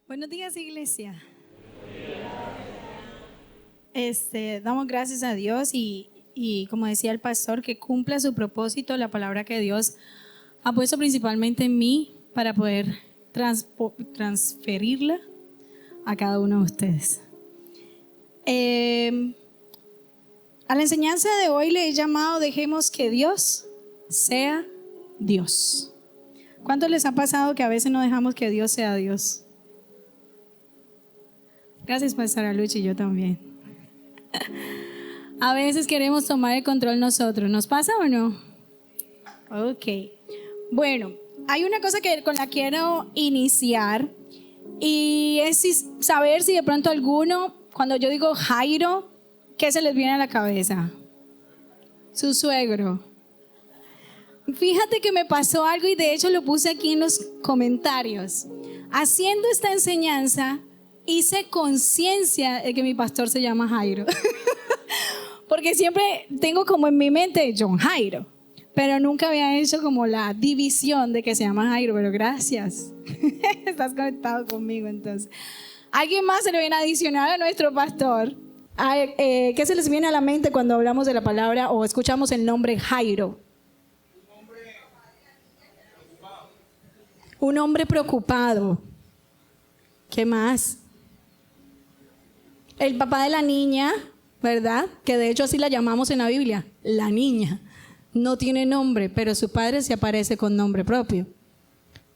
Buenos días, iglesia. Damos gracias a Dios y como decía el pastor, que cumpla su propósito, la palabra que Dios ha puesto principalmente en mí para poder transferirla a cada uno de ustedes. A la enseñanza de hoy le he llamado "Dejemos que Dios sea Dios". ¿Cuánto les ha pasado que a veces no dejamos que Dios sea Dios? Gracias, pastora Luchi, yo también. A veces queremos tomar el control nosotros. ¿Nos pasa o no? Ok. Bueno, hay una cosa con la que quiero iniciar y es saber si de pronto alguno, cuando yo digo Jairo, ¿qué se les viene a la cabeza? Su suegro. Fíjate que me pasó algo y de hecho lo puse aquí en los comentarios. Haciendo esta enseñanza, hice conciencia de que mi pastor se llama Jairo. Porque siempre tengo como en mi mente John Jairo, pero nunca había hecho como la división de que se llama Jairo, pero gracias. Estás conectado conmigo entonces. ¿Alguien más se le viene a adicionar a nuestro pastor? ¿Qué se les viene a la mente cuando hablamos de la palabra o escuchamos el nombre Jairo? Un hombre preocupado. ¿Qué más? El papá de la niña, ¿verdad? Que de hecho así la llamamos en la Biblia, la niña. No tiene nombre, pero su padre se aparece con nombre propio.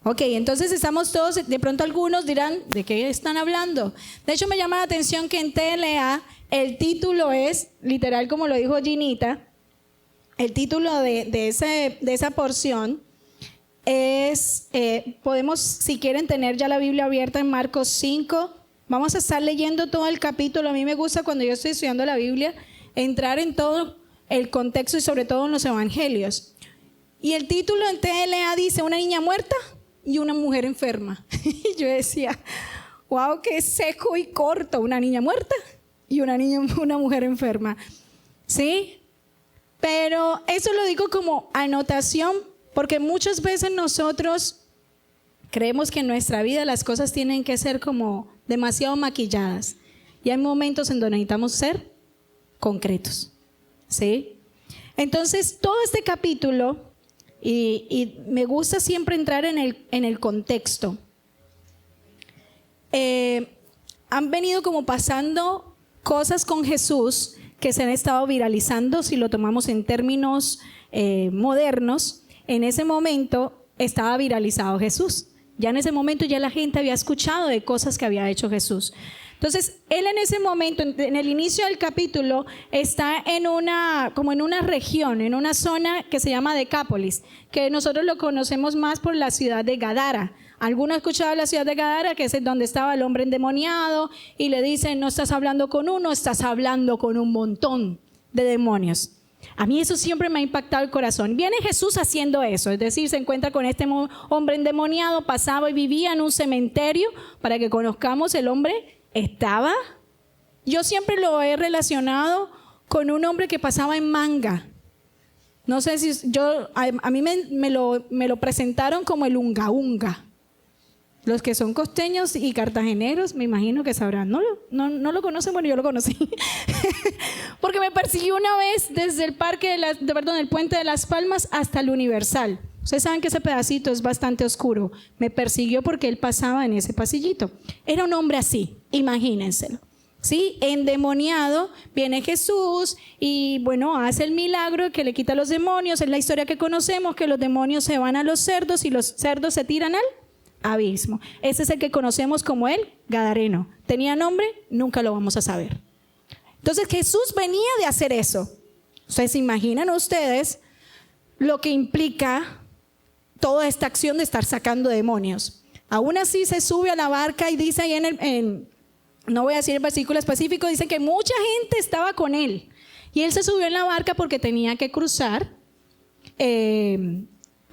Ok, entonces estamos todos, de pronto algunos dirán, ¿de qué están hablando? De hecho me llama la atención que en TLA el título es, literal como lo dijo Ginita, el título de esa porción es, podemos, si quieren tener ya la Biblia abierta en Marcos 5, vamos a estar leyendo todo el capítulo. A mí me gusta cuando yo estoy estudiando la Biblia, entrar en todo el contexto y sobre todo en los evangelios. Y el título en TLA dice, una niña muerta y una mujer enferma. Y yo decía, wow, qué seco y corto, una niña muerta y una mujer enferma. ¿Sí? Pero eso lo digo como anotación, porque muchas veces nosotros creemos que en nuestra vida las cosas tienen que ser como demasiado maquilladas. Y hay momentos en donde necesitamos ser concretos. ¿Sí? Entonces, todo este capítulo, y me gusta siempre entrar en el contexto, han venido como pasando cosas con Jesús que se han estado viralizando. Si lo tomamos en términos modernos, en ese momento estaba viralizado Jesús. Ya en ese momento ya la gente había escuchado de cosas que había hecho Jesús. Entonces, él en ese momento, en el inicio del capítulo, está como en una región, en una zona que se llama Decápolis, que nosotros lo conocemos más por la ciudad de Gadara. ¿Alguno ha escuchado la ciudad de Gadara? Que es donde estaba el hombre endemoniado y le dicen, no estás hablando con uno, estás hablando con un montón de demonios. A mí eso siempre me ha impactado el corazón. Viene Jesús haciendo eso, es decir, se encuentra con este hombre endemoniado, pasaba y vivía en un cementerio. Para que conozcamos, el hombre estaba, yo siempre lo he relacionado con un hombre que pasaba en manga. No sé si a mí me lo presentaron como el unga unga. Los que son costeños y cartageneros, me imagino que sabrán. No lo conocen, bueno, yo lo conocí. Porque me persiguió una vez desde el el Puente de las Palmas hasta el Universal. Ustedes saben que ese pedacito es bastante oscuro. Me persiguió porque él pasaba en ese pasillito. Era un hombre así, imagínenselo. ¿Sí? Endemoniado, viene Jesús y bueno, hace el milagro que le quita los demonios. Es la historia que conocemos, que los demonios se van a los cerdos y los cerdos se tiran al abismo. Ese es el que conocemos como el Gadareno. ¿Tenía nombre? Nunca lo vamos a saber. Entonces Jesús venía de hacer eso. Ustedes se imaginan ustedes lo que implica toda esta acción de estar sacando demonios. Aún así se sube a la barca y dice ahí no voy a decir el versículo específico, dice que mucha gente estaba con él. Y él se subió en la barca porque tenía que cruzar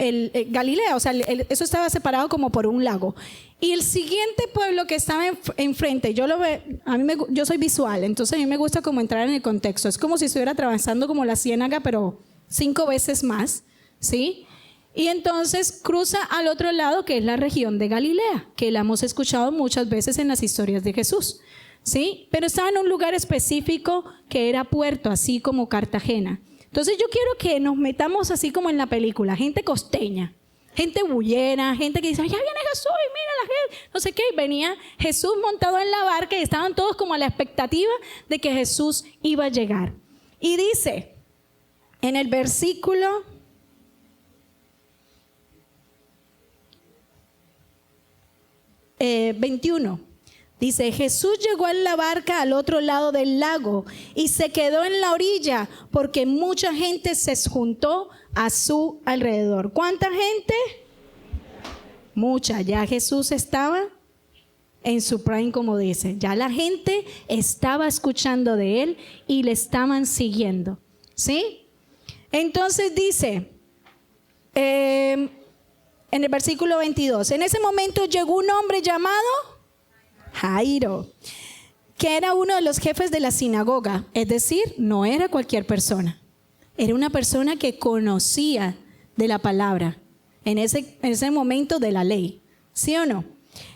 Galilea, o sea, eso estaba separado como por un lago. Y el siguiente pueblo que estaba enfrente, yo soy visual, entonces a mí me gusta como entrar en el contexto. Es como si estuviera atravesando como la ciénaga, pero 5 veces más, ¿sí? Y entonces cruza al otro lado, que es la región de Galilea, que la hemos escuchado muchas veces en las historias de Jesús, ¿sí? Pero estaba en un lugar específico que era puerto, así como Cartagena. Entonces yo quiero que nos metamos así como en la película, gente costeña, gente bullera, gente que dice, ya viene Jesús, y mira la gente, no sé qué. Y venía Jesús montado en la barca y estaban todos como a la expectativa de que Jesús iba a llegar. Y dice en el versículo 21, dice, Jesús llegó en la barca al otro lado del lago y se quedó en la orilla porque mucha gente se juntó a su alrededor. ¿Cuánta gente? Mucha. Ya Jesús estaba en su prime, como dice. Ya la gente estaba escuchando de él y le estaban siguiendo. ¿Sí? Entonces dice, en el versículo 22, en ese momento llegó un hombre llamado Jairo, que era uno de los jefes de la sinagoga, es decir, no era cualquier persona, era una persona que conocía de la palabra, en ese momento de la ley, ¿sí o no?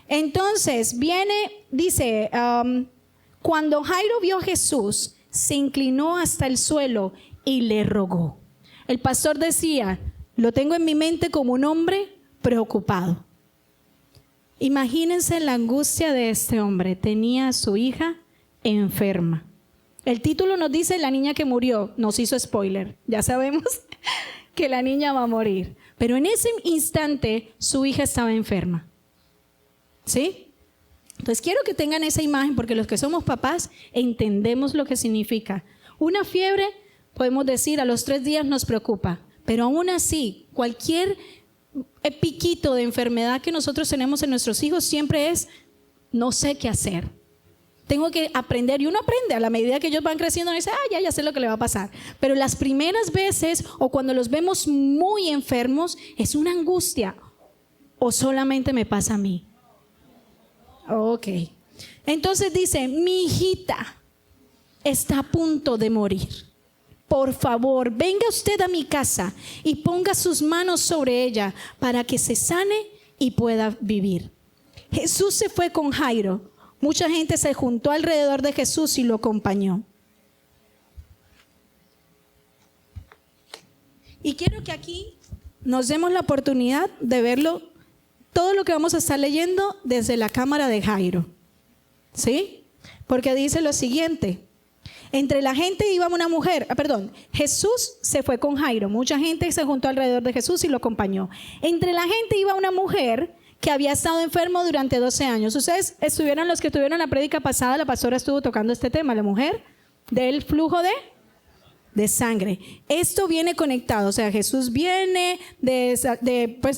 Entonces viene, dice, cuando Jairo vio a Jesús, se inclinó hasta el suelo y le rogó. El pastor decía, lo tengo en mi mente como un hombre preocupado. Imagínense la angustia de este hombre. Tenía a su hija enferma. El título nos dice la niña que murió. Nos hizo spoiler. Ya sabemos que la niña va a morir. Pero en ese instante su hija estaba enferma. ¿Sí? Entonces quiero que tengan esa imagen porque los que somos papás entendemos lo que significa. Una fiebre, podemos decir, a los 3 días nos preocupa. Pero aún así, cualquier piquito de enfermedad que nosotros tenemos en nuestros hijos siempre es, no sé qué hacer. Tengo que aprender, y uno aprende a la medida que ellos van creciendo, uno dice, ya sé lo que le va a pasar. Pero las primeras veces o cuando los vemos muy enfermos, es una angustia. ¿O solamente me pasa a mí? Ok. Entonces dice, mi hijita está a punto de morir. Por favor, venga usted a mi casa y ponga sus manos sobre ella para que se sane y pueda vivir. Jesús se fue con Jairo. Mucha gente se juntó alrededor de Jesús y lo acompañó. Y quiero que aquí nos demos la oportunidad de verlo, todo lo que vamos a estar leyendo desde la cámara de Jairo. ¿Sí? Porque dice lo siguiente. Entre la gente iba una mujer, Jesús se fue con Jairo. Mucha gente se juntó alrededor de Jesús y lo acompañó. Entre la gente iba una mujer que había estado enfermo durante 12 años. Ustedes estuvieron, los que estuvieron en la prédica pasada, la pastora estuvo tocando este tema, la mujer del flujo de sangre. Esto viene conectado, o sea, Jesús viene de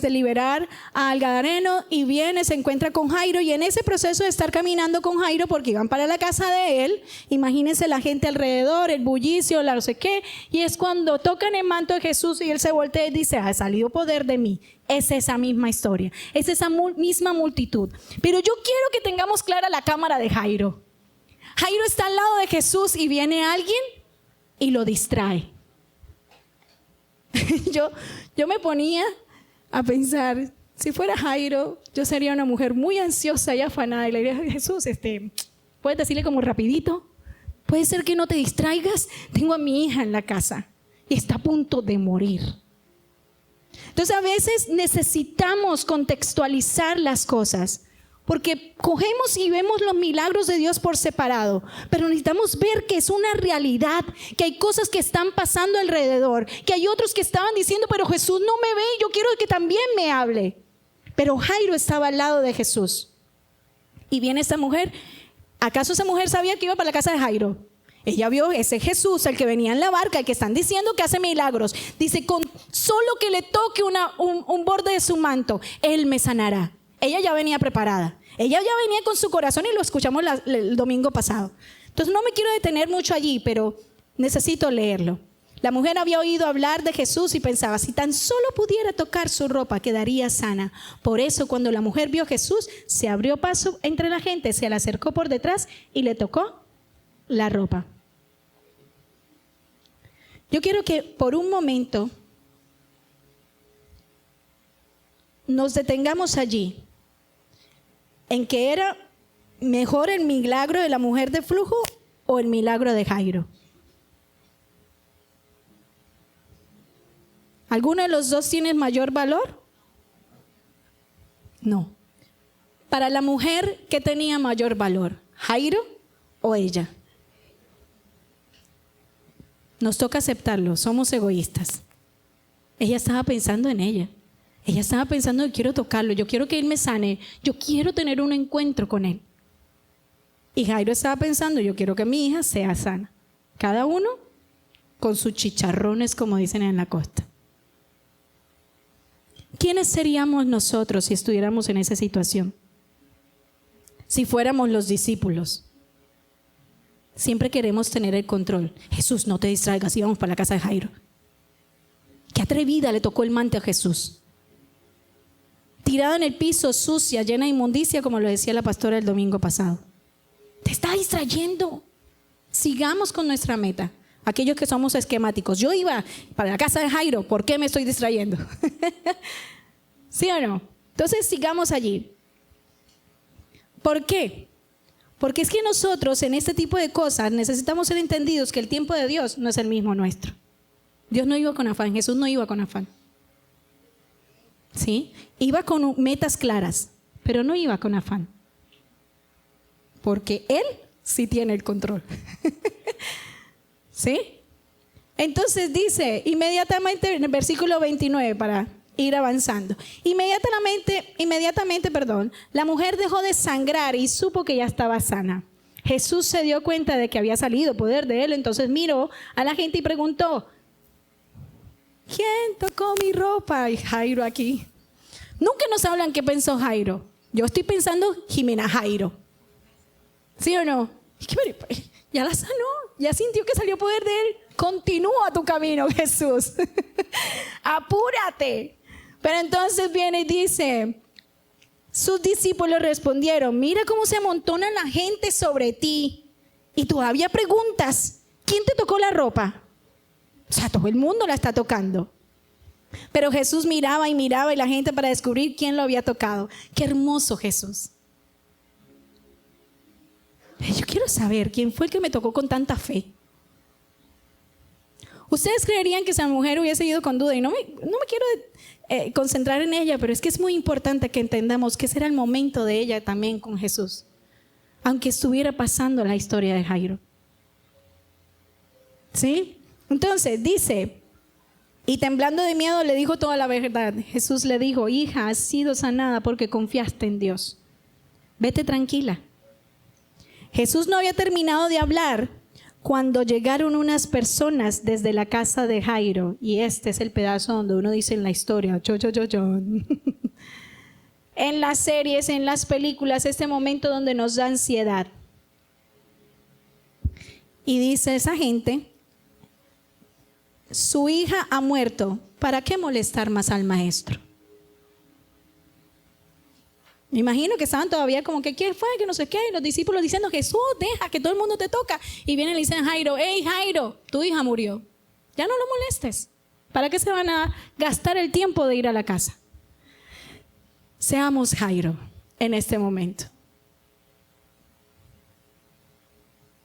liberar al gadareno y viene, se encuentra con Jairo, y en ese proceso de estar caminando con Jairo, porque iban para la casa de él, imagínense la gente alrededor, el bullicio, la no sé qué, y es cuando tocan el manto de Jesús y él se voltea y dice, ha salido poder de mí. Es esa misma historia, es esa misma multitud. Pero yo quiero que tengamos clara la cámara de Jairo. Jairo está al lado de Jesús y viene alguien y lo distrae. Yo me ponía a pensar, si fuera Jairo, yo sería una mujer muy ansiosa y afanada y le diría, Jesús, ¿puedes decirle como rapidito? ¿Puede ser que no te distraigas? Tengo a mi hija en la casa y está a punto de morir. Entonces a veces necesitamos contextualizar las cosas. Porque cogemos y vemos los milagros de Dios por separado, pero necesitamos ver que es una realidad, que hay cosas que están pasando alrededor, que hay otros que estaban diciendo, pero Jesús no me ve, yo quiero que también me hable. Pero Jairo estaba al lado de Jesús. Y viene esta mujer. ¿Acaso esa mujer sabía que iba para la casa de Jairo? Ella vio ese Jesús, el que venía en la barca, el que están diciendo que hace milagros. Dice, con solo que le toque un borde de su manto, Él me sanará. Ella ya venía preparada. Ella ya venía con su corazón y lo escuchamos el domingo pasado. Entonces no me quiero detener mucho allí, pero necesito leerlo. La mujer había oído hablar de Jesús y pensaba, si tan solo pudiera tocar su ropa, quedaría sana. Por eso cuando la mujer vio a Jesús, se abrió paso entre la gente, se le acercó por detrás y le tocó la ropa. Yo quiero que por un momento nos detengamos allí, en que era mejor el milagro de la mujer de flujo o el milagro de Jairo. ¿Alguno de los dos tiene mayor valor? No. Para la mujer, ¿qué tenía mayor valor? ¿Jairo o ella? Nos toca aceptarlo, somos egoístas. Ella estaba pensando en ella. Ella estaba pensando, yo quiero tocarlo, yo quiero que él me sane, yo quiero tener un encuentro con él. Y Jairo estaba pensando, yo quiero que mi hija sea sana. Cada uno con sus chicharrones, como dicen en la costa. ¿Quiénes seríamos nosotros si estuviéramos en esa situación? Si fuéramos los discípulos. Siempre queremos tener el control. Jesús, no te distraigas y vamos para la casa de Jairo. Qué atrevida le tocó el manto a Jesús. Tirada en el piso, sucia, llena de inmundicia, como lo decía la pastora el domingo pasado. Te está distrayendo. Sigamos con nuestra meta. Aquellos que somos esquemáticos. Yo iba para la casa de Jairo, ¿por qué me estoy distrayendo? ¿Sí o no? Entonces sigamos allí. ¿Por qué? Porque es que nosotros en este tipo de cosas necesitamos ser entendidos que el tiempo de Dios no es el mismo nuestro. Dios no iba con afán, Jesús no iba con afán. ¿Sí? Iba con metas claras, pero no iba con afán. Porque Él sí tiene el control. ¿Sí? Entonces dice, inmediatamente en el versículo 29 para ir avanzando. Inmediatamente, la mujer dejó de sangrar y supo que ya estaba sana. Jesús se dio cuenta de que había salido poder de él, entonces miró a la gente y preguntó, ¿quién tocó mi ropa? Y Jairo aquí. Nunca nos hablan qué pensó Jairo. Yo estoy pensando Jimena Jairo. ¿Sí o no? Ya la sanó, ya sintió que salió poder de él. Continúa tu camino, Jesús. Apúrate. Pero entonces viene y dice, sus discípulos respondieron, mira cómo se amontona la gente sobre ti. Y todavía preguntas, ¿quién te tocó la ropa? O sea, todo el mundo la está tocando. Pero Jesús miraba y la gente para descubrir quién lo había tocado. Qué hermoso Jesús. Yo quiero saber quién fue el que me tocó con tanta fe. Ustedes creerían que esa mujer hubiese ido con duda y no me quiero concentrar en ella, pero es que es muy importante que entendamos que ese era el momento de ella también con Jesús, aunque estuviera pasando la historia de Jairo. ¿Sí? Entonces dice, y temblando de miedo le dijo toda la verdad. Jesús le dijo, hija, has sido sanada porque confiaste en Dios. Vete tranquila. Jesús no había terminado de hablar cuando llegaron unas personas desde la casa de Jairo. Y este es el pedazo donde uno dice en la historia, en las series, en las películas, este momento donde nos da ansiedad. Y dice esa gente, su hija ha muerto, ¿para qué molestar más al maestro? Me imagino que estaban todavía como que ¿qué fue? Que no sé qué. Y los discípulos diciendo, Jesús, deja que todo el mundo te toca. Y vienen y le dicen a Jairo, hey Jairo, tu hija murió. Ya no lo molestes. ¿Para qué se van a gastar el tiempo de ir a la casa? Seamos Jairo en este momento.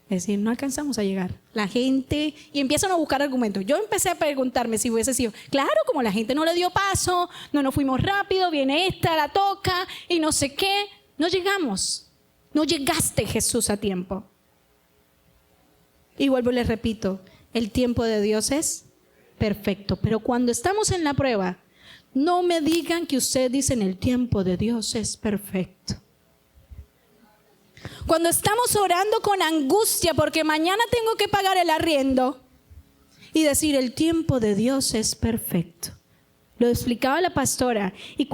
Es decir, no alcanzamos a llegar. La gente, y empiezan a buscar argumentos. Yo empecé a preguntarme si hubiese sido, claro, como la gente no le dio paso, no nos fuimos rápido, viene esta, la toca y no sé qué. No llegamos. No llegaste, Jesús, a tiempo. Y vuelvo y les repito, el tiempo de Dios es perfecto. Pero cuando estamos en la prueba, no me digan que ustedes dicen el tiempo de Dios es perfecto. Cuando estamos orando con angustia porque mañana tengo que pagar el arriendo y decir el tiempo de Dios es perfecto. Lo explicaba la pastora. Y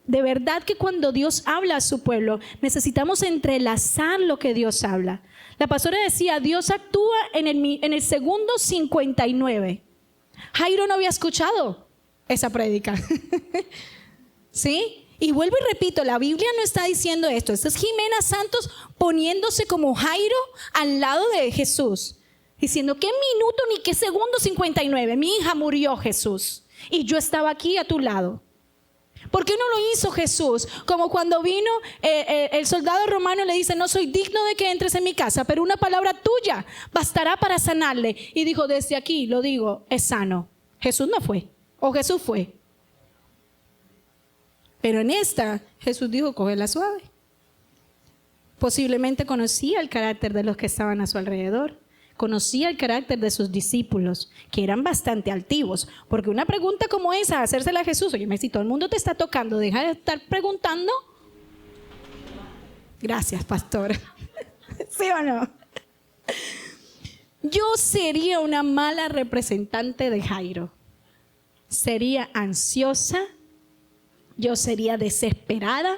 de verdad que cuando Dios habla a su pueblo, necesitamos entrelazar lo que Dios habla. La pastora decía, Dios actúa en el segundo 59. Jairo no había escuchado esa prédica. ¿Sí? Y vuelvo y repito, la Biblia no está diciendo esto. Esto es Jimena Santos poniéndose como Jairo al lado de Jesús. Diciendo, ¿qué minuto ni qué segundo 59? Mi hija murió, Jesús. Y yo estaba aquí a tu lado. ¿Por qué no lo hizo Jesús? Como cuando vino el soldado romano y le dice, no soy digno de que entres en mi casa, pero una palabra tuya bastará para sanarle. Y dijo, desde aquí lo digo, es sano. Jesús no fue, o Jesús fue. Pero en esta, Jesús dijo, cógela suave. Posiblemente conocía el carácter de los que estaban a su alrededor. Conocía el carácter de sus discípulos, que eran bastante altivos. Porque una pregunta como esa, hacérsela a Jesús, oye, si todo el mundo te está tocando, deja de estar preguntando. Gracias, pastor. ¿Sí o no? Yo sería una mala representante de Jairo. Sería ansiosa, yo sería desesperada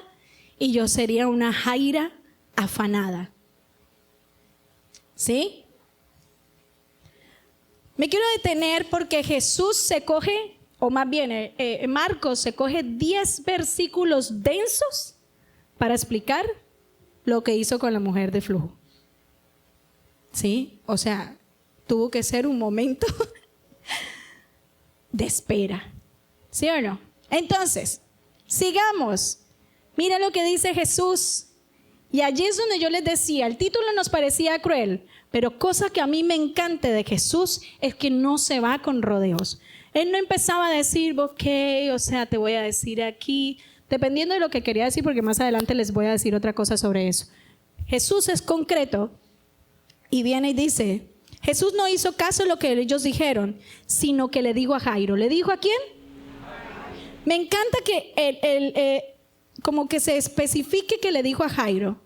y yo sería una Jaira afanada. ¿Sí? Me quiero detener porque Jesús se coge, o más bien Marcos se coge 10 versículos densos para explicar lo que hizo con la mujer de flujo. ¿Sí? O sea, tuvo que ser un momento de espera. ¿Sí o no? Entonces, sigamos. Mira lo que dice Jesús. Y allí es donde yo les decía, el título nos parecía cruel, pero cosa que a mí me encanta de Jesús es que no se va con rodeos. Él no empezaba a decir, ok, o sea, te voy a decir aquí, dependiendo de lo que quería decir, porque más adelante les voy a decir otra cosa sobre eso. Jesús es concreto y viene y dice, Jesús no hizo caso de lo que ellos dijeron, sino que le dijo a Jairo. ¿Le dijo a quién? Me encanta que como que se especifique que le dijo a Jairo.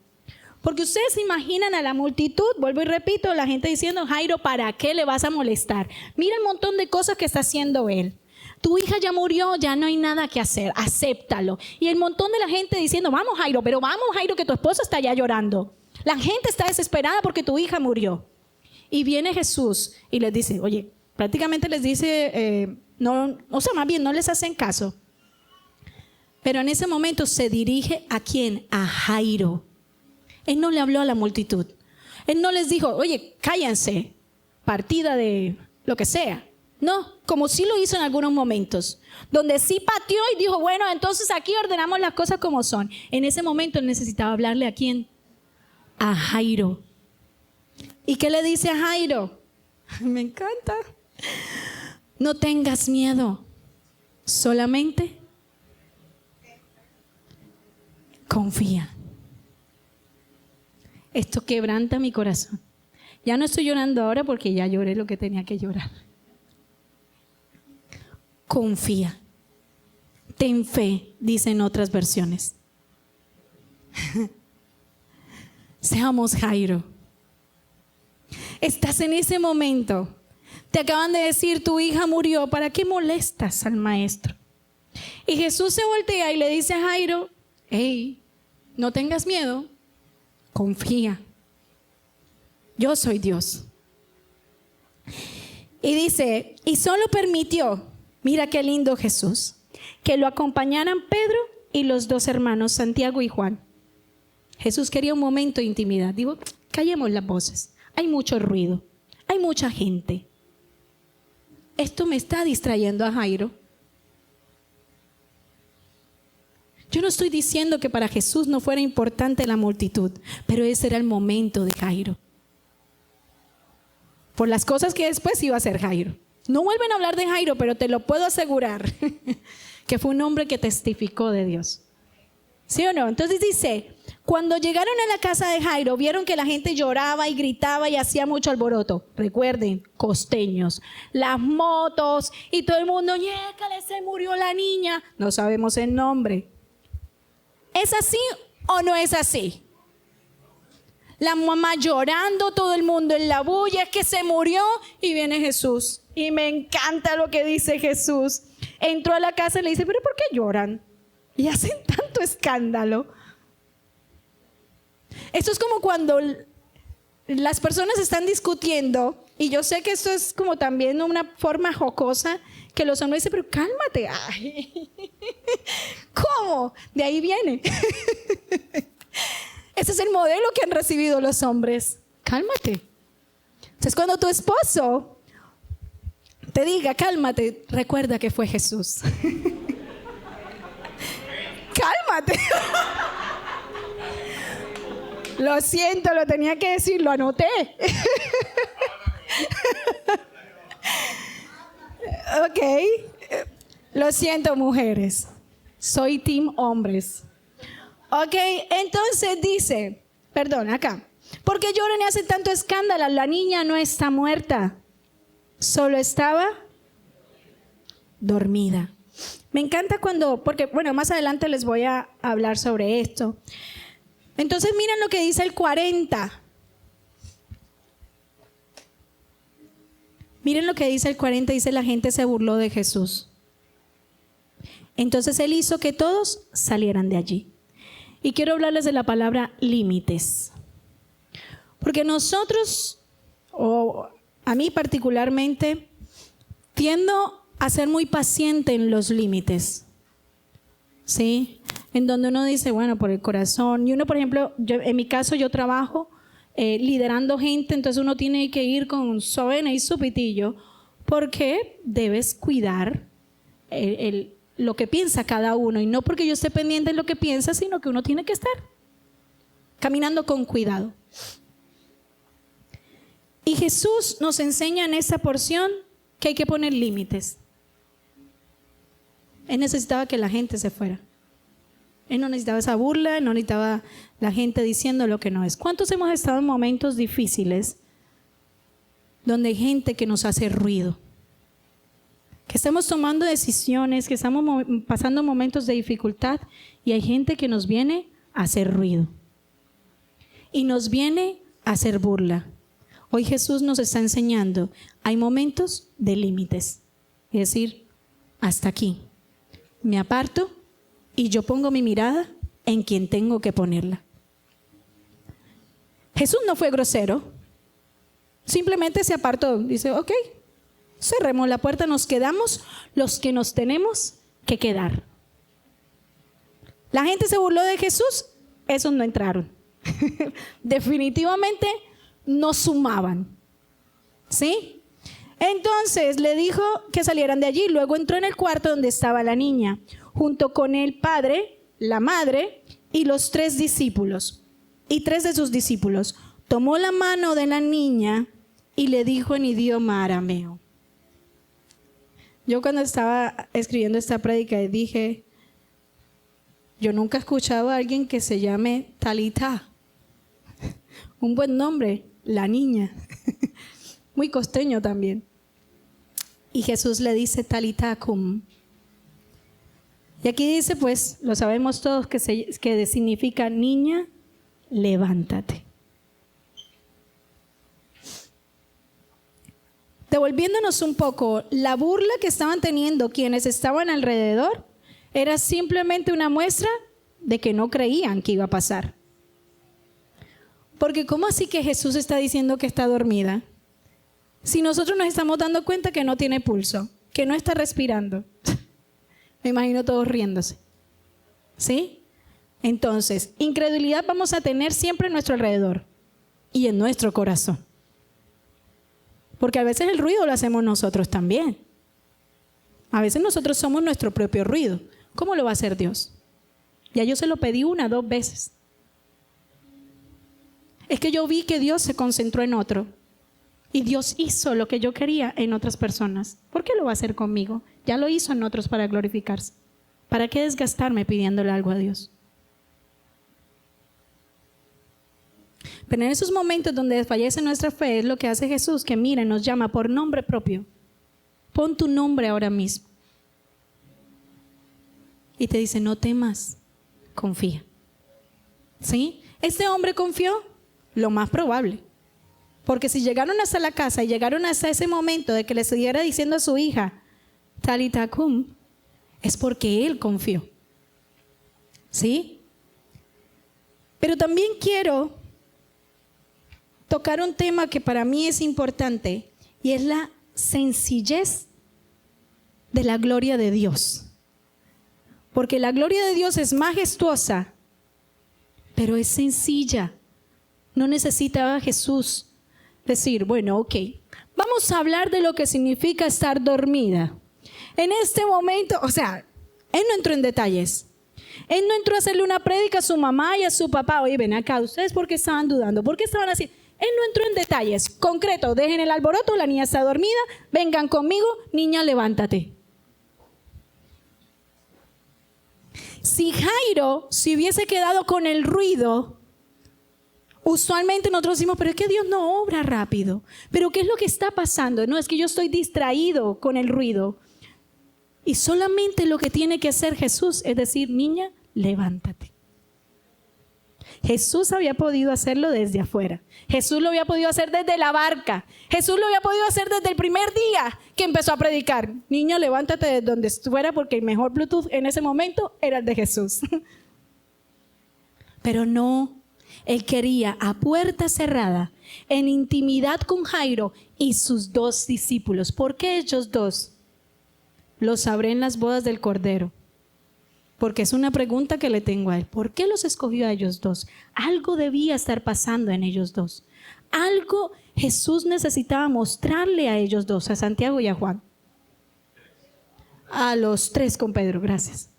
Porque ustedes se imaginan a la multitud, vuelvo y repito, la gente diciendo, Jairo, ¿para qué le vas a molestar? Mira el montón de cosas que está haciendo él. Tu hija ya murió, ya no hay nada que hacer, acéptalo. Y el montón de la gente diciendo, vamos Jairo, pero vamos Jairo, que tu esposa está ya llorando. La gente está desesperada porque tu hija murió. Y viene Jesús y les dice, oye, prácticamente les dice, no, o sea, más bien no les hacen caso. Pero en ese momento se dirige ¿a quién? A Jairo. Él no le habló a la multitud. Él no les dijo, oye, cállense, partida de lo que sea. No, como sí lo hizo en algunos momentos, donde sí pateó y dijo, bueno, entonces aquí ordenamos las cosas como son. En ese momento él necesitaba hablarle ¿a quién? A Jairo. ¿Y qué le dice a Jairo? Me encanta. No tengas miedo, solamente confía. Esto quebranta mi corazón. Ya no estoy llorando ahora porque ya lloré lo que tenía que llorar. Confía. Ten fe, dicen otras versiones. Seamos Jairo. Estás en ese momento. Te acaban de decir, tu hija murió. ¿Para qué molestas al maestro? Y Jesús se voltea y le dice a Jairo, hey, no tengas miedo. Confía. Yo soy Dios. Y dice, y solo permitió, mira qué lindo Jesús, que lo acompañaran Pedro y los dos hermanos, Santiago y Juan. Jesús quería un momento de intimidad. Digo, callemos las voces. Hay mucho ruido. Hay mucha gente. Esto me está distrayendo a Jairo. Yo no estoy diciendo que para Jesús no fuera importante la multitud, pero ese era el momento de Jairo. Por las cosas que después iba a hacer Jairo. No vuelven a hablar de Jairo, pero te lo puedo asegurar que fue un hombre que testificó de Dios. ¿Sí o no? Entonces dice, cuando llegaron a la casa de Jairo, vieron que la gente lloraba y gritaba y hacía mucho alboroto. Recuerden, costeños, las motos y todo el mundo, ñécale, se murió la niña. No sabemos el nombre. ¿Es así o no es así? La mamá llorando, todo el mundo en la bulla, es que se murió y viene Jesús. Y me encanta lo que dice Jesús. Entró a la casa y le dice, ¿pero por qué lloran? Y hacen tanto escándalo. Esto es como cuando las personas están discutiendo, y yo sé que esto es como también una forma jocosa, que los hombres dicen, pero cálmate. Ay, ¿cómo? De ahí viene. Ese es el modelo que han recibido los hombres. Cálmate. Entonces, cuando tu esposo te diga, cálmate, recuerda que fue Jesús. empate. Lo siento, lo tenía que decir, lo anoté. Ok. Lo siento, mujeres. Soy team hombres. Ok, entonces dice, perdón, acá. ¿Por qué lloran y hacen tanto escándalo? La niña no está muerta. Solo estaba dormida. Me encanta porque bueno, más adelante les voy a hablar sobre esto. Entonces miren lo que dice el 40. Miren lo que dice el 40, dice: la gente se burló de Jesús. Entonces él hizo que todos salieran de allí. Y quiero hablarles de la palabra límites. Porque nosotros, o a mí particularmente, tiendo a ser muy paciente en los límites. ¿Sí? En donde uno dice, bueno, por el corazón. Y uno, por ejemplo, en mi caso yo trabajo liderando gente, entonces uno tiene que ir con su vena y su pitillo, porque debes cuidar lo que piensa cada uno. Y no porque yo esté pendiente de lo que piensa, sino que uno tiene que estar caminando con cuidado. Y Jesús nos enseña en esta porción que hay que poner límites. Él necesitaba que la gente se fuera. Él no necesitaba esa burla, no necesitaba la gente diciendo lo que no es. ¿Cuántos hemos estado en momentos difíciles donde hay gente que nos hace ruido? Que estamos tomando decisiones, que estamos pasando momentos de dificultad y hay gente que nos viene a hacer ruido y nos viene a hacer burla. Hoy Jesús nos está enseñando, hay momentos de límites, es decir, hasta aquí. Me aparto y yo pongo mi mirada en quien tengo que ponerla. Jesús no fue grosero, simplemente se apartó, dice, ok, cerremos la puerta, nos quedamos los que nos tenemos que quedar. La gente se burló de Jesús, esos no entraron. Definitivamente no sumaban. ¿Sí? Entonces le dijo que salieran de allí. Luego entró en el cuarto donde estaba la niña, junto con el padre, la madre y los 3 discípulos. Y 3 de sus discípulos. Tomó la mano de la niña y le dijo en idioma arameo. Yo cuando estaba escribiendo esta prédica dije, yo nunca he escuchado a alguien que se llame Talita. Un buen nombre, la niña. Muy costeño también. Y Jesús le dice Talita cum. Y aquí dice, pues, lo sabemos todos que significa niña, levántate. Devolviéndonos un poco, la burla que estaban teniendo quienes estaban alrededor era simplemente una muestra de que no creían que iba a pasar. Porque ¿cómo así que Jesús está diciendo que está dormida? Si nosotros nos estamos dando cuenta que no tiene pulso, que no está respirando. Me imagino todos riéndose. ¿Sí? Entonces, incredulidad vamos a tener siempre a nuestro alrededor y en nuestro corazón. Porque a veces el ruido lo hacemos nosotros también. A veces nosotros somos nuestro propio ruido. ¿Cómo lo va a hacer Dios? Ya yo se lo pedí 1, 2 veces. Es que yo vi que Dios se concentró en otro. Y Dios hizo lo que yo quería en otras personas. ¿Por qué lo va a hacer conmigo? Ya lo hizo en otros para glorificarse. ¿Para qué desgastarme pidiéndole algo a Dios? Pero en esos momentos donde desfallece nuestra fe es lo que hace Jesús, que mira, nos llama por nombre propio. Pon tu nombre ahora mismo. Y te dice, no temas, confía. ¿Sí? ¿Este hombre confió? Lo más probable. Porque si llegaron hasta la casa y llegaron hasta ese momento de que le siguiera diciendo a su hija, Talita cum, es porque él confió. ¿Sí? Pero también quiero tocar un tema que para mí es importante y es la sencillez de la gloria de Dios. Porque la gloria de Dios es majestuosa, pero es sencilla. No necesitaba Jesús decir, bueno, ok, vamos a hablar de lo que significa estar dormida. En este momento, o sea, él no entró en detalles. Él no entró a hacerle una prédica a su mamá y a su papá. Oye, ven acá, ¿ustedes por qué estaban dudando? ¿Por qué estaban así? Él no entró en detalles. Concreto, dejen el alboroto, la niña está dormida, vengan conmigo, niña, levántate. Si Jairo se hubiese quedado con el ruido, usualmente nosotros decimos, pero es que Dios no obra rápido. ¿Pero qué es lo que está pasando? No, es que yo estoy distraído con el ruido. Y solamente lo que tiene que hacer Jesús es decir, niña, levántate. Jesús había podido hacerlo desde afuera. Jesús lo había podido hacer desde la barca. Jesús lo había podido hacer desde el primer día que empezó a predicar. Niña, levántate de donde estuviera, porque el mejor Bluetooth en ese momento era el de Jesús. Pero no, él quería a puerta cerrada, en intimidad con Jairo y sus 2 discípulos. ¿Por qué ellos 2? Lo sabré en las bodas del Cordero. Porque es una pregunta que le tengo a él. ¿Por qué los escogió a ellos 2? Algo debía estar pasando en ellos 2. Algo Jesús necesitaba mostrarle a ellos 2, a Santiago y a Juan. A los 3 con Pedro, gracias.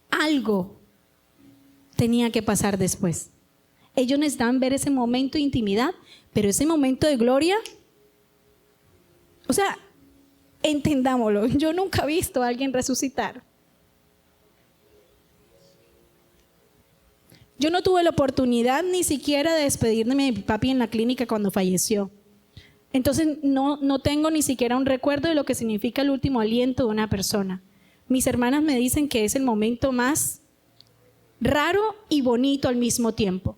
Algo tenía que pasar después. Ellos necesitaban ver ese momento de intimidad, pero ese momento de gloria, o sea, entendámoslo, yo nunca he visto a alguien resucitar. Yo no tuve la oportunidad ni siquiera de despedirme de mi papi en la clínica cuando falleció. Entonces no tengo ni siquiera un recuerdo de lo que significa el último aliento de una persona. Mis hermanas me dicen que es el momento más raro y bonito al mismo tiempo.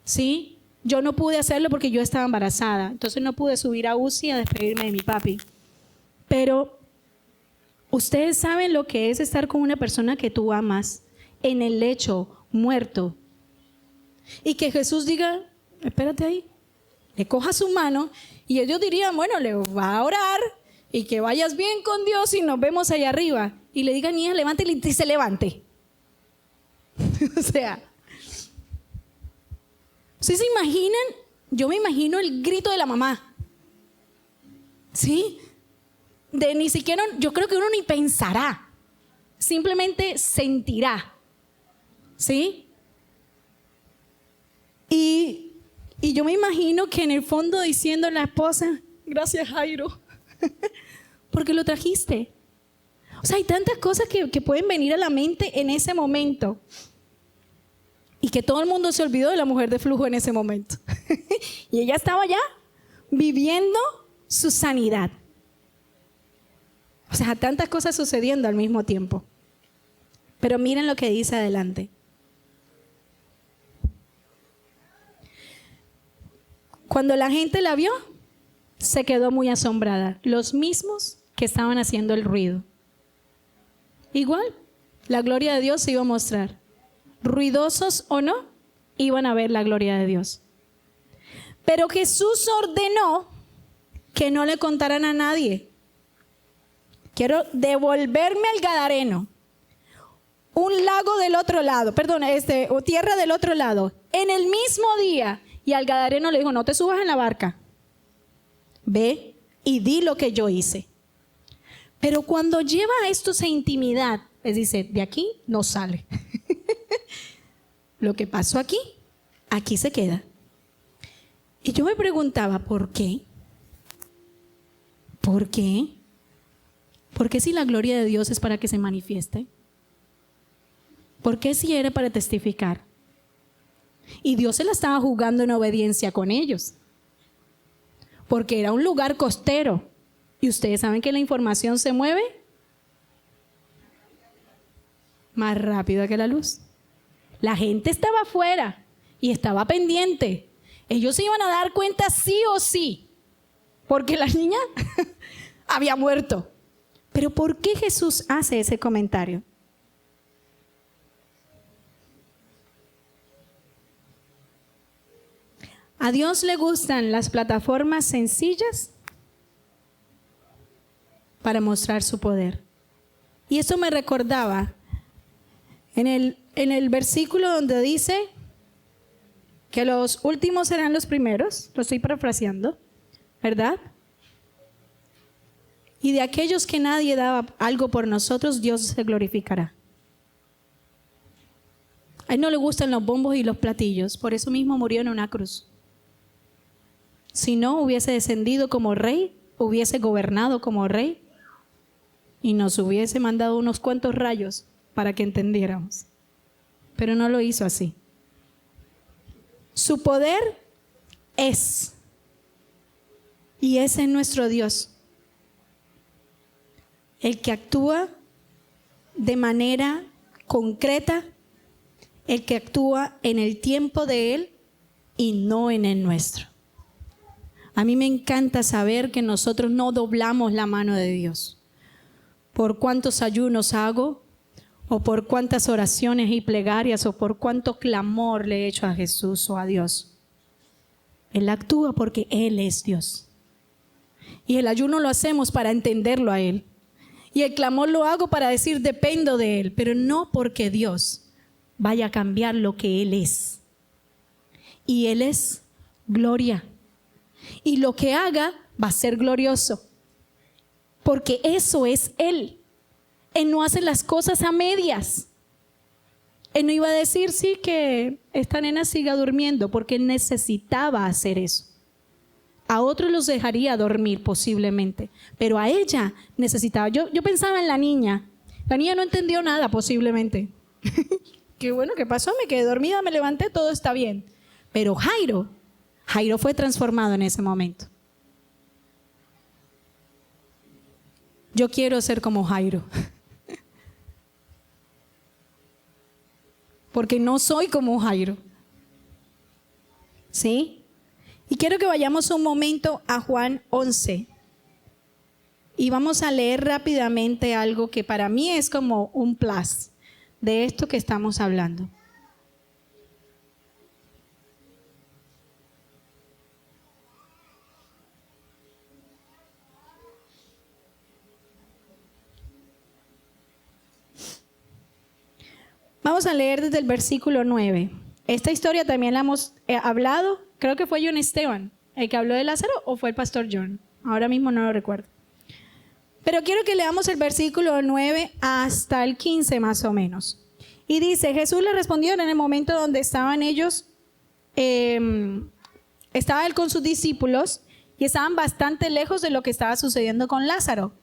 ¿Sí? Yo no pude hacerlo porque yo estaba embarazada. Entonces no pude subir a UCI a despedirme de mi papi. Pero ustedes saben lo que es estar con una persona que tú amas en el lecho, muerto, y que Jesús diga, espérate ahí, le coja su mano, y ellos dirían, bueno, le va a orar y que vayas bien con Dios y nos vemos allá arriba, y le diga, niña, levántele, y se levante. O sea, ¿ustedes se imaginan? Yo me imagino el grito de la mamá, ¿sí? De ni siquiera, yo creo que uno ni pensará, simplemente sentirá. ¿Sí? Y yo me imagino que en el fondo diciendo a la esposa, gracias Jairo, porque lo trajiste. O sea, hay tantas cosas que pueden venir a la mente en ese momento. Y que todo el mundo se olvidó de la mujer de flujo en ese momento. Y ella estaba ya viviendo su sanidad. O sea, tantas cosas sucediendo al mismo tiempo. Pero miren lo que dice adelante. Cuando la gente la vio, se quedó muy asombrada. Los mismos que estaban haciendo el ruido. Igual, la gloria de Dios se iba a mostrar. Ruidosos o no, iban a ver la gloria de Dios. Pero Jesús ordenó que no le contaran a nadie. Quiero devolverme al Gadareno. Un lago del otro lado, perdón, o tierra del otro lado. En el mismo día. Y al Gadareno le dijo, no te subas en la barca. Ve y di lo que yo hice. Pero cuando lleva a estos a intimidad, les dice, de aquí no sale. Lo que pasó aquí, aquí se queda. Y yo me preguntaba, ¿por qué? ¿Por qué? ¿Por qué si la gloria de Dios es para que se manifieste? ¿Por qué si era para testificar? Y Dios se la estaba jugando en obediencia con ellos. Porque era un lugar costero. Y ustedes saben que la información se mueve más rápido que la luz. La gente estaba afuera y estaba pendiente. Ellos se iban a dar cuenta sí o sí. Porque la niña había muerto. Pero ¿por qué Jesús hace ese comentario? ¿A Dios le gustan las plataformas sencillas para mostrar su poder? Y eso me recordaba en el versículo donde dice que los últimos serán los primeros, lo estoy parafraseando, ¿verdad? Y de aquellos que nadie daba algo por nosotros, Dios se glorificará. A él no le gustan los bombos y los platillos, por eso mismo murió en una cruz. Si no, hubiese descendido como rey, hubiese gobernado como rey y nos hubiese mandado unos cuantos rayos para que entendiéramos. Pero no lo hizo así. Su poder es, y ese es nuestro Dios, el que actúa de manera concreta, el que actúa en el tiempo de Él y no en el nuestro. A mí me encanta saber que nosotros no doblamos la mano de Dios. Por cuántos ayunos hago, o por cuántas oraciones y plegarias, o por cuánto clamor le he hecho a Jesús o a Dios. Él actúa porque Él es Dios. Y el ayuno lo hacemos para entenderlo a Él. Y el clamor lo hago para decir dependo de Él, pero no porque Dios vaya a cambiar lo que Él es. Y Él es gloria. Y lo que haga va a ser glorioso. Porque eso es Él. Él no hace las cosas a medias. Él no iba a decir, sí, que esta nena siga durmiendo, porque Él necesitaba hacer eso. A otros los dejaría dormir posiblemente, pero a ella necesitaba. Yo pensaba en la niña. La niña no entendió nada posiblemente. Qué bueno, ¿qué pasó? Me quedé dormida, me levanté, todo está bien. Pero Jairo fue transformado en ese momento. Yo quiero ser como Jairo. Porque no soy como Jairo. ¿Sí? Y quiero que vayamos un momento a Juan 11. Y vamos a leer rápidamente algo que para mí es como un plus de esto que estamos hablando. Vamos a leer desde el versículo 9. Esta historia también la hemos hablado. Creo que fue John Esteban el que habló de Lázaro, o fue el pastor John. Ahora mismo no lo recuerdo. Pero quiero que leamos el versículo 9 hasta el 15 más o menos. Y dice, Jesús le respondió en el momento donde estaban ellos, estaba él con sus discípulos y estaban bastante lejos de lo que estaba sucediendo con Lázaro.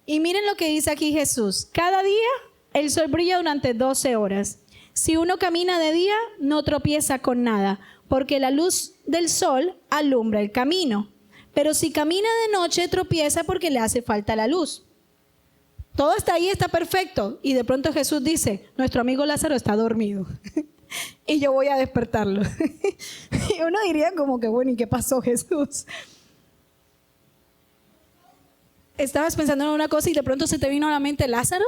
Y miren lo que dice aquí Jesús. Cada día el sol brilla durante 12 horas. Si uno camina de día, no tropieza con nada, porque la luz del sol alumbra el camino. Pero si camina de noche, tropieza porque le hace falta la luz. Todo está ahí, está perfecto. Y de pronto Jesús dice, nuestro amigo Lázaro está dormido. Y yo voy a despertarlo. Y uno diría como que, bueno, ¿y qué pasó, Jesús? Estabas pensando en una cosa y de pronto se te vino a la mente Lázaro.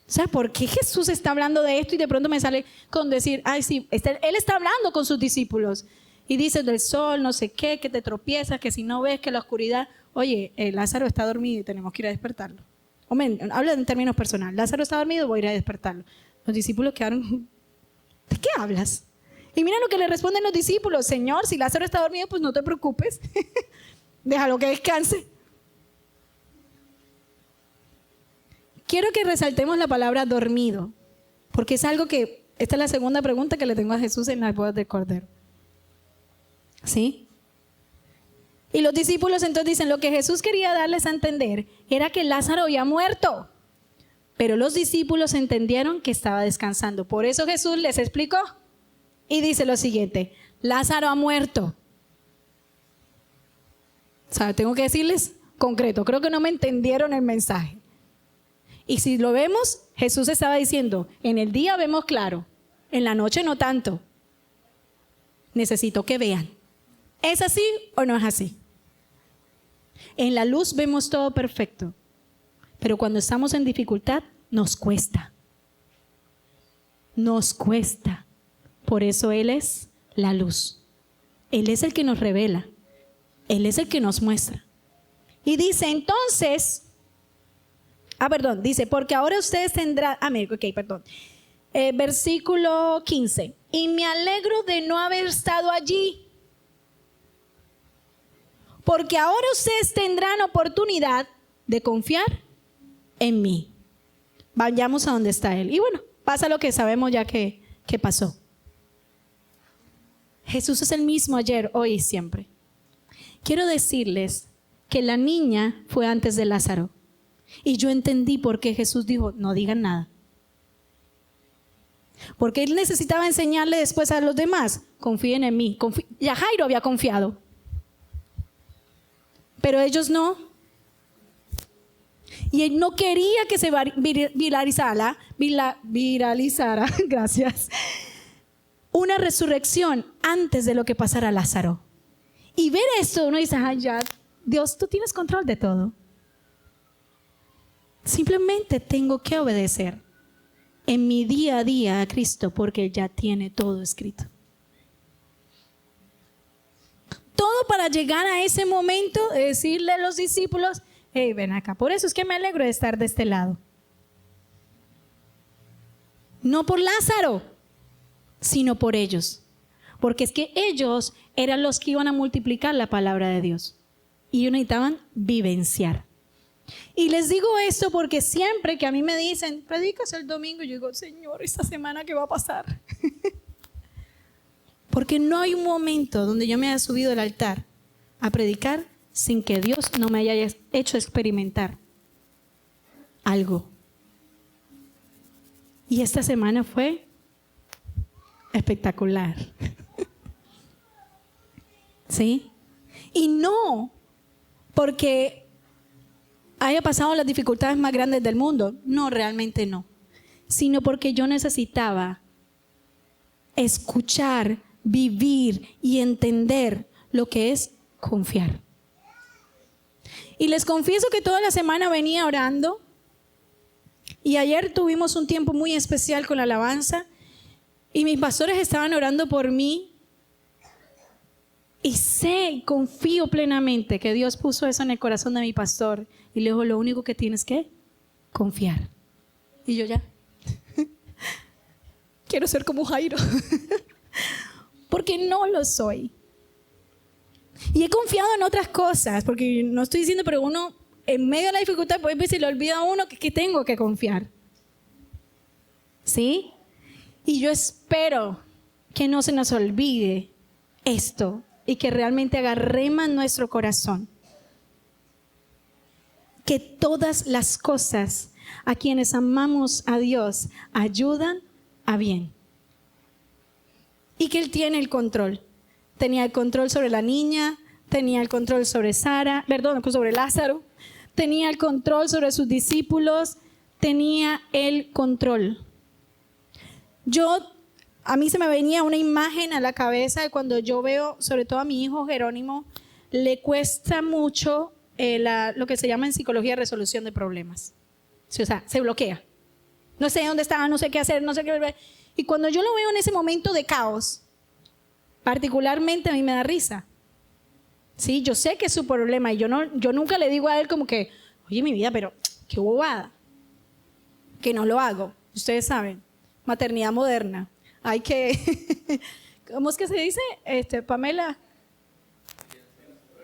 O sea, ¿por qué Jesús está hablando de esto y de pronto me sale con decir, ay, sí, Él está hablando con sus discípulos y dice del sol, no sé qué, que te tropiezas, que si no ves, que la oscuridad, oye, Lázaro está dormido y tenemos que ir a despertarlo. Hombre, habla en términos personales, Lázaro está dormido, voy a ir a despertarlo. Los discípulos quedaron, ¿de qué hablas? Y mira lo que le responden los discípulos, Señor, si Lázaro está dormido, pues no te preocupes, déjalo que descanse. Quiero que resaltemos la palabra dormido, porque es algo que, esta es la segunda pregunta que le tengo a Jesús en las bodas del Cordero. ¿Sí? Y los discípulos entonces dicen, lo que Jesús quería darles a entender era que Lázaro había muerto, pero los discípulos entendieron que estaba descansando. Por eso Jesús les explicó y dice lo siguiente, Lázaro ha muerto. O sea, tengo que decirles concreto, creo que no me entendieron el mensaje. Y si lo vemos, Jesús estaba diciendo, en el día vemos claro, en la noche no tanto. Necesito que vean. ¿Es así o no es así? En la luz vemos todo perfecto, pero cuando estamos en dificultad nos cuesta. Nos cuesta. Por eso Él es la luz. Él es el que nos revela. Él es el que nos muestra. Y dice entonces... dice, porque ahora ustedes tendrán, versículo 15, y me alegro de no haber estado allí, porque ahora ustedes tendrán oportunidad de confiar en mí. Vayamos a donde está él. Y bueno, pasa lo que sabemos ya que pasó. Jesús es el mismo ayer, hoy y siempre. Quiero decirles que la niña fue antes de Lázaro. Y yo entendí por qué Jesús dijo, no digan nada. Porque él necesitaba enseñarle después a los demás, confíen en mí. Ya Jairo había confiado. Pero ellos no. Y él no quería que se viralizara, gracias, una resurrección antes de lo que pasara a Lázaro. Y ver esto, uno dice, ay, ya, Dios, tú tienes control de todo. Simplemente tengo que obedecer en mi día a día a Cristo porque Él ya tiene todo escrito. Todo para llegar a ese momento de decirle a los discípulos, hey, ven acá. Por eso es que me alegro de estar de este lado. No por Lázaro, sino por ellos. Porque es que ellos eran los que iban a multiplicar la palabra de Dios. Y ellos necesitaban vivenciar. Y les digo esto porque siempre que a mí me dicen, predicas el domingo, yo digo, Señor, esta semana ¿qué va a pasar? Porque no hay un momento donde yo me haya subido al altar a predicar sin que Dios no me haya hecho experimentar algo. Y esta semana fue espectacular. ¿Sí? Y no porque haya pasado las dificultades más grandes del mundo. No, realmente no. Sino porque yo necesitaba escuchar, vivir y entender lo que es confiar. Y les confieso que toda la semana venía orando. Y ayer tuvimos un tiempo muy especial con la alabanza. Y mis pastores estaban orando por mí. Y sé y confío plenamente que Dios puso eso en el corazón de mi pastor. Y le dijo, lo único que tienes que confiar. Y yo ya. Quiero ser como Jairo. Porque no lo soy. Y he confiado en otras cosas. Porque no estoy diciendo, pero uno en medio de la dificultad, pues se le olvida a uno que tengo que confiar. ¿Sí? Y yo espero que no se nos olvide esto. Y que realmente agarremos nuestro corazón. Que todas las cosas a quienes amamos a Dios ayudan a bien. Y que Él tiene el control. Tenía el control sobre la niña, tenía el control sobre sobre Lázaro, tenía el control sobre sus discípulos, tenía el control. A mí se me venía una imagen a la cabeza de cuando yo veo, sobre todo a mi hijo Jerónimo, le cuesta mucho lo que se llama en psicología resolución de problemas. Sí, o sea, se bloquea. No sé dónde está, no sé qué hacer, no sé qué. Y cuando yo lo veo en ese momento de caos, particularmente a mí me da risa. Sí, yo sé que es su problema y yo nunca le digo a él como que, oye, mi vida, pero qué bobada. Que no lo hago. Ustedes saben, maternidad moderna. Hay que, ¿cómo es que se dice? Pamela.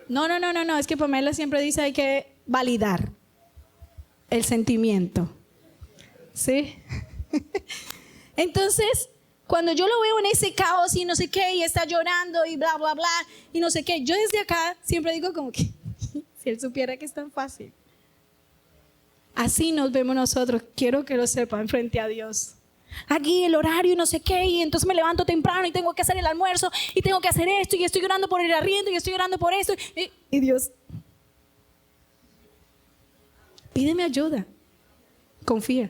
No, es que Pamela siempre dice hay que validar el sentimiento. ¿Sí? Entonces, cuando yo lo veo en ese caos y no sé qué, y está llorando y bla, bla, bla, y no sé qué, yo desde acá siempre digo como que, si él supiera que es tan fácil. Así nos vemos nosotros, quiero que lo sepan frente a Dios. Aquí el horario y no sé qué, y entonces me levanto temprano y tengo que hacer el almuerzo y tengo que hacer esto y estoy orando por el arriendo y estoy orando por esto y Dios, pídeme ayuda, confía.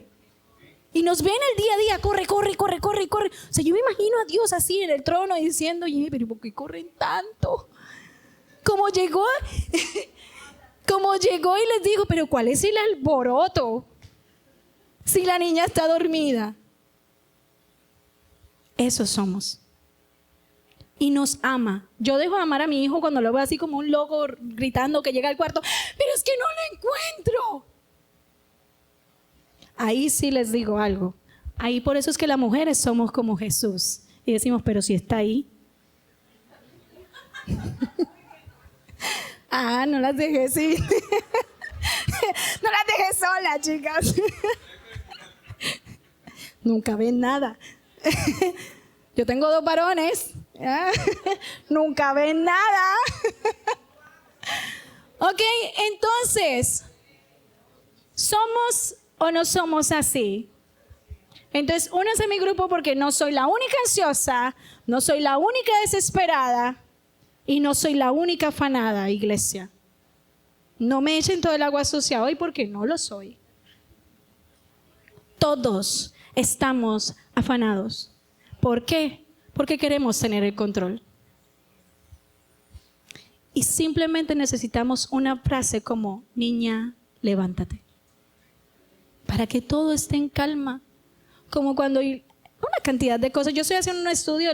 Y nos ven el día a día, corre. O sea, yo me imagino a Dios así en el trono y diciendo, oye, pero ¿por qué corren tanto? Como llegó y les dijo, pero ¿cuál es el alboroto? Si la niña está dormida. Eso somos. Y nos ama. Yo dejo de amar a mi hijo cuando lo veo así como un loco gritando que llega al cuarto, pero es que no lo encuentro. Ahí sí les digo algo. Ahí por eso es que las mujeres somos como Jesús. Y decimos, pero si está ahí. No las dejé, sí. No las dejé solas, chicas. Nunca ven nada. Yo tengo 2 varones. Nunca ven nada. Ok, entonces, ¿somos o no somos así? Entonces, únanse a mi grupo porque no soy la única ansiosa, no soy la única desesperada y no soy la única afanada, iglesia. No me echen todo el agua sucia hoy porque no lo soy. Todos estamos afanados. ¿Por qué? Porque queremos tener el control. Y simplemente necesitamos una frase como, niña, levántate. Para que todo esté en calma. Como cuando hay una cantidad de cosas. Yo estoy haciendo un estudio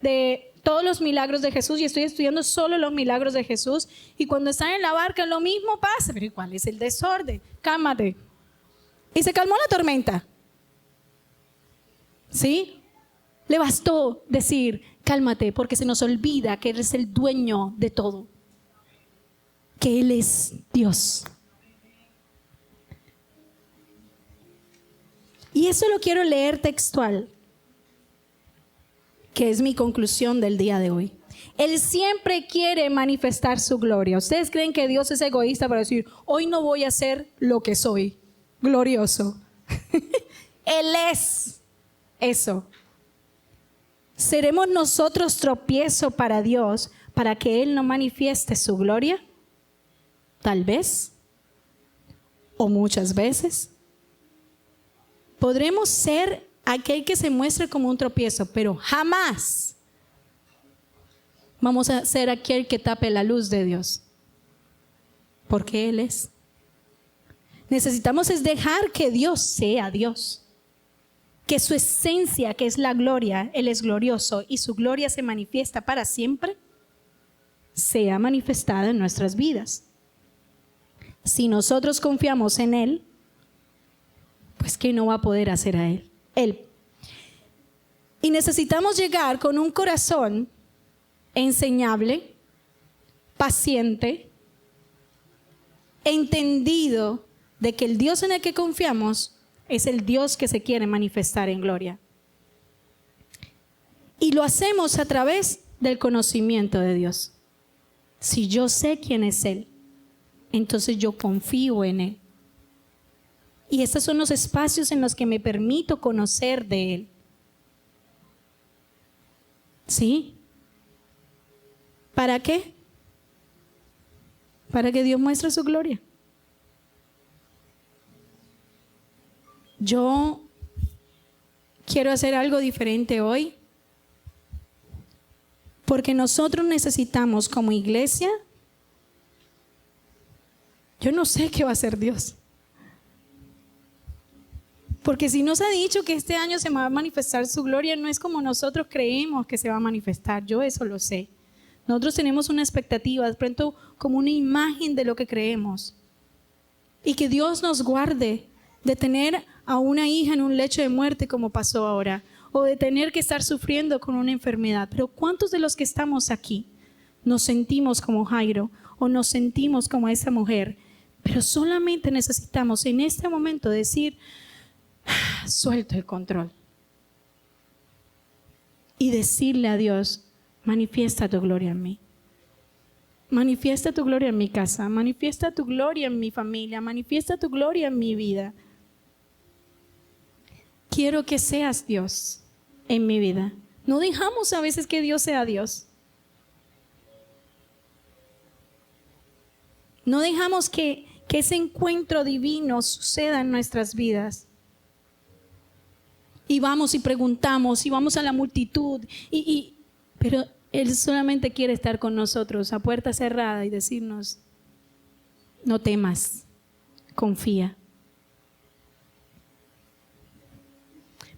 de todos los milagros de Jesús y estoy estudiando solo los milagros de Jesús. Y cuando están en la barca lo mismo pasa. Pero ¿cuál es el desorden? Cálmate. Y se calmó la tormenta. ¿Sí? Le bastó decir, cálmate, porque se nos olvida que Él es el dueño de todo. Que Él es Dios. Y eso lo quiero leer textual, que es mi conclusión del día de hoy. Él siempre quiere manifestar su gloria. ¿Ustedes creen que Dios es egoísta para decir, hoy no voy a ser lo que soy, glorioso? Él es eso. ¿Seremos nosotros tropiezo para Dios para que Él no manifieste su gloria? Tal vez, o muchas veces. Podremos ser aquel que se muestre como un tropiezo, pero jamás vamos a ser aquel que tape la luz de Dios, porque Él es. Necesitamos es dejar que Dios sea Dios, que su esencia, que es la gloria, Él es glorioso y su gloria se manifiesta para siempre, sea manifestada en nuestras vidas. Si nosotros confiamos en Él, pues ¿qué no va a poder hacer a Él? Y necesitamos llegar con un corazón enseñable, paciente, entendido de que el Dios en el que confiamos es el Dios que se quiere manifestar en gloria. Y lo hacemos a través del conocimiento de Dios. Si yo sé quién es Él, entonces yo confío en Él. Y estos son los espacios en los que me permito conocer de Él. ¿Sí? ¿Para qué? Para que Dios muestre su gloria. Yo quiero hacer algo diferente hoy, porque nosotros necesitamos como iglesia, yo no sé qué va a hacer Dios. Porque si nos ha dicho que este año se va a manifestar su gloria, no es como nosotros creemos que se va a manifestar. Yo eso lo sé. Nosotros tenemos una expectativa, de pronto como una imagen de lo que creemos. Y que Dios nos guarde de tener a una hija en un lecho de muerte como pasó ahora, o de tener que estar sufriendo con una enfermedad. Pero ¿cuántos de los que estamos aquí nos sentimos como Jairo o nos sentimos como esa mujer? Pero solamente necesitamos en este momento decir, suelto el control y decirle a Dios, manifiesta tu gloria en mí, manifiesta tu gloria en mi casa, manifiesta tu gloria en mi familia, manifiesta tu gloria en mi vida. Quiero que seas Dios en mi vida. No dejamos a veces que Dios sea Dios. No dejamos que ese encuentro divino suceda en nuestras vidas. Y vamos y preguntamos y vamos a la multitud, pero Él solamente quiere estar con nosotros a puerta cerrada y decirnos, no temas, confía.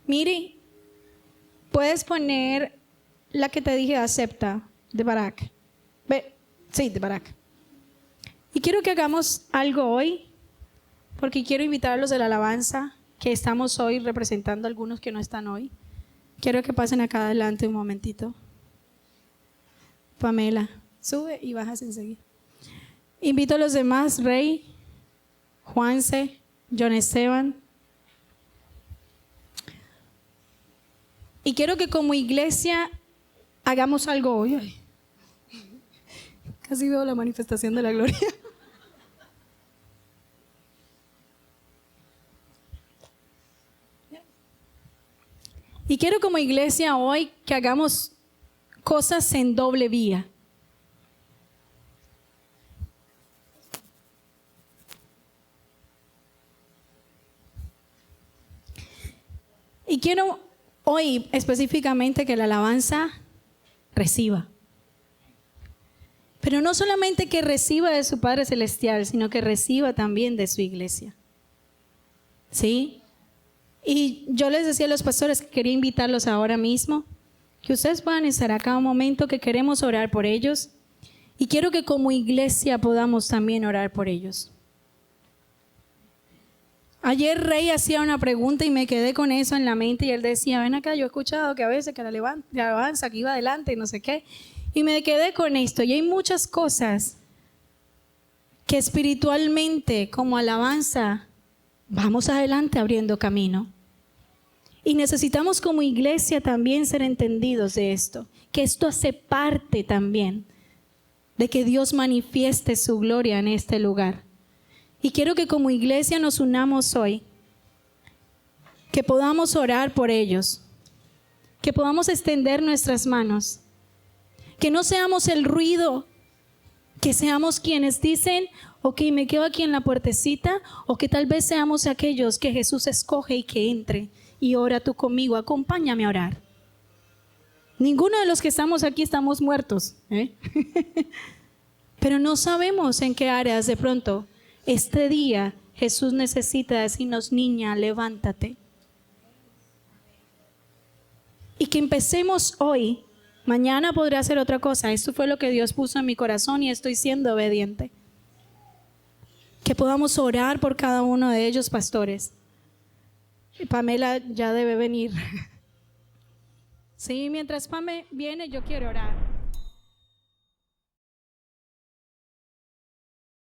Mire, puedes poner la que te dije, acepta, de Barak. Sí, de Barak. Y quiero que hagamos algo hoy, porque quiero invitar a los de la alabanza, que estamos hoy representando a algunos que no están hoy. Quiero que pasen acá adelante un momentito. Pamela, sube y bajas enseguida. Invito a los demás, Rey, Juanse, John Esteban. Y quiero que como iglesia hagamos algo hoy. Ay, casi veo la manifestación de la gloria. Y quiero como iglesia hoy que hagamos cosas en doble vía. Y quiero hoy específicamente que la alabanza reciba. Pero no solamente que reciba de su Padre Celestial, sino que reciba también de su iglesia. ¿Sí? Y yo les decía a los pastores que quería invitarlos ahora mismo, que ustedes puedan estar acá un momento, que queremos orar por ellos. Y quiero que como iglesia podamos también orar por ellos. Ayer Rey hacía una pregunta y me quedé con eso en la mente y él decía, ven acá, yo he escuchado que a veces que la alabanza que iba adelante y no sé qué. Y me quedé con esto. Y hay muchas cosas que espiritualmente como alabanza vamos adelante abriendo camino. Y necesitamos como iglesia también ser entendidos de esto, que esto hace parte también de que Dios manifieste su gloria en este lugar. Y quiero que como iglesia nos unamos hoy, que podamos orar por ellos, que podamos extender nuestras manos, que no seamos el ruido, que seamos quienes dicen, ok, me quedo aquí en la puertecita, o que tal vez seamos aquellos que Jesús escoge y que entre y ora tú conmigo, acompáñame a orar. Ninguno de los que estamos aquí estamos muertos, pero no sabemos en qué áreas de pronto este día Jesús necesita decirnos, niña, levántate. Y que empecemos hoy. Mañana podrá hacer otra cosa. Esto fue lo que Dios puso en mi corazón y estoy siendo obediente. Que podamos orar por cada uno de ellos, pastores. Y Pamela ya debe venir. Sí, mientras Pamela viene, yo quiero orar.